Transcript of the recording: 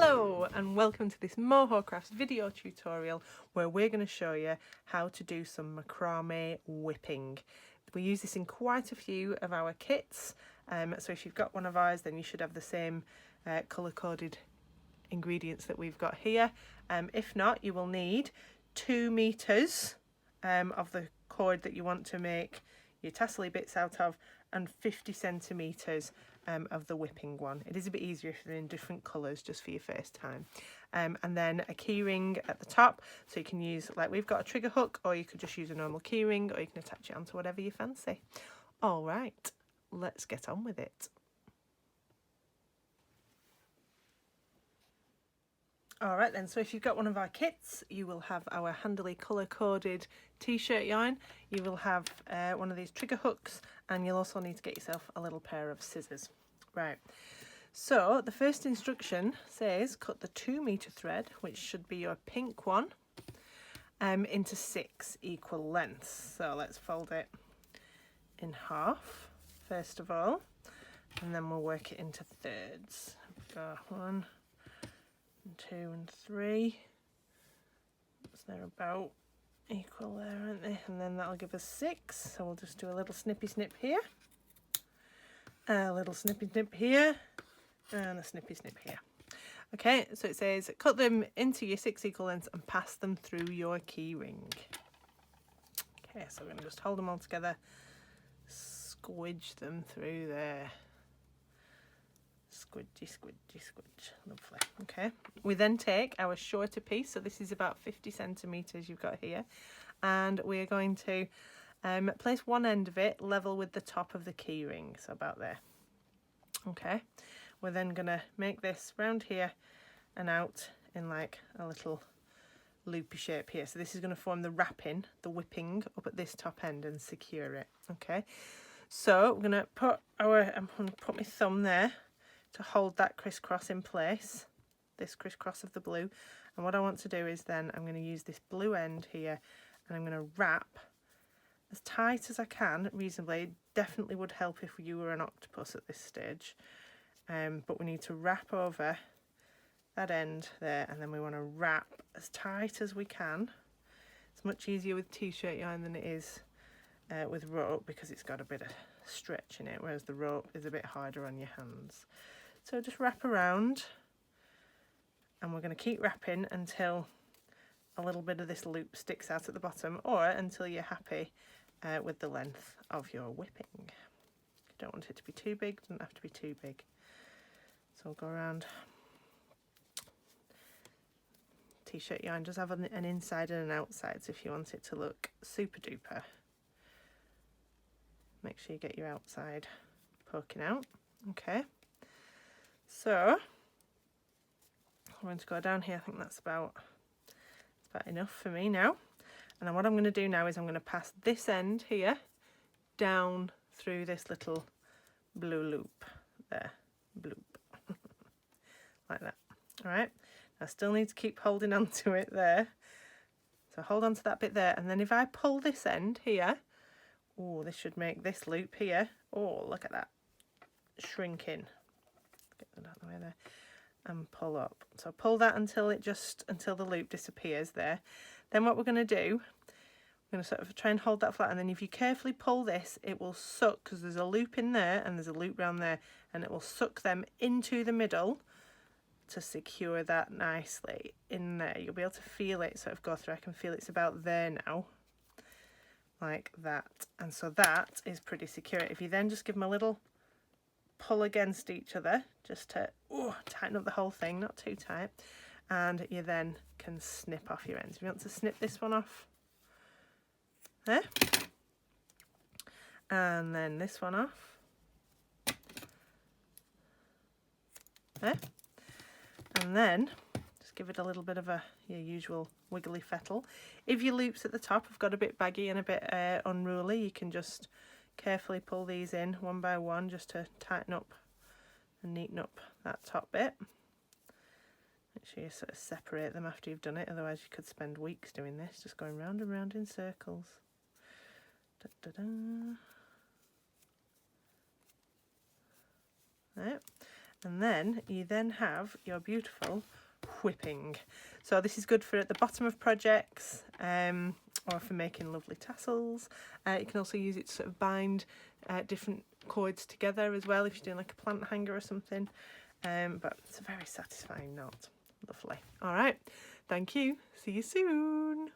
Hello and welcome to this Moho Crafts video tutorial where we're going to show you how to do some macrame whipping. We use this in quite a few of our kits, so if you've got one of ours then you should have the same colour coded ingredients that we've got here. If not, you will need 2 meters of the cord that you want to make your tassely bits out of, and 50 centimeters of the whipping one. It is a bit easier if they're in different colours just for your first time. And then a keyring at the top, so you can use, like we've got a trigger hook, or you could just use a normal keyring, or you can attach it onto whatever you fancy. All right, let's get on with it. Alright then, so if you've got one of our kits, you will have our handily colour-coded t-shirt yarn, you will have one of these trigger hooks, and you'll also need to get yourself a little pair of scissors. Right, so the first instruction says cut the 2 meter thread, which should be your pink one, into 6 equal lengths. So let's fold it in half first of all, and then we'll work it into thirds. Go 1, 2 and 3, so they're about equal there, aren't they? And then that'll give us 6, so we'll just do a little snippy snip here, a little snippy snip here, and a snippy snip here. Okay, so it says cut them into your 6 equal lengths and pass them through your keyring. Okay, so we're going to just hold them all together, squidge them through there. Squidgy, squidgy, squidge. Lovely. Okay. We then take our shorter piece, so this is about 50 centimeters you've got here, and we are going to place one end of it level with the top of the keyring, so about there. Okay. We're then going to make this round here and out in like a little loopy shape here. So this is going to form the wrapping, the whipping up at this top end and secure it. Okay. So we're going to put I'm going to put my thumb there to hold that crisscross in place, this crisscross of the blue, and what I want to do is then I'm going to use this blue end here and I'm going to wrap as tight as I can reasonably. It definitely would help if you were an octopus at this stage, but we need to wrap over that end there, and then we want to wrap as tight as we can. It's much easier with t-shirt yarn than it is with rope, because it's got a bit of stretch in it, whereas the rope is a bit harder on your hands. So just wrap around, and we're going to keep wrapping until a little bit of this loop sticks out at the bottom, or until you're happy with the length of your whipping. You don't want it to be too big, doesn't have to be too big. So I'll go around. T-shirt yarn does have an inside and an outside, so if you want it to look super duper, make sure you get your outside poking out. Okay, so I'm going to go down here. I think that's about enough for me now. And then what I'm going to do now is I'm going to pass this end here down through this little blue loop there, bloop, like that. All right, I still need to keep holding on to it there. So hold on to that bit there, and then if I pull this end here, oh, this should make this loop here. Oh, look at that, shrinking. Get that out of the way there, and pull up. So pull that until the loop disappears there. Then what we're going to do, we're going to sort of try and hold that flat, and then if you carefully pull this, it will suck, because there's a loop in there and there's a loop round there, and it will suck them into the middle to secure that nicely in there. You'll be able to feel it sort of go through. I can feel it's about there now, like that, and so that is pretty secure. If you then just give them a little pull against each other, just to tighten up the whole thing, not too tight, and you then can snip off your ends. If you want to snip this one off there, and then this one off there, and then just give it a little bit of your usual wiggly fettle. If your loops at the top have got a bit baggy and a bit unruly, you can just carefully pull these in one by one just to tighten up and neaten up that top bit. Make sure you sort of separate them after you've done it, otherwise you could spend weeks doing this, just going round and round in circles. Da, da, da. Right. And then you then have your beautiful whipping. So this is good for at the bottom of projects, or for making lovely tassels. You can also use it to sort of bind different cords together as well if you're doing like a plant hanger or something. But it's a very satisfying knot. Lovely. All right, thank you. See you soon.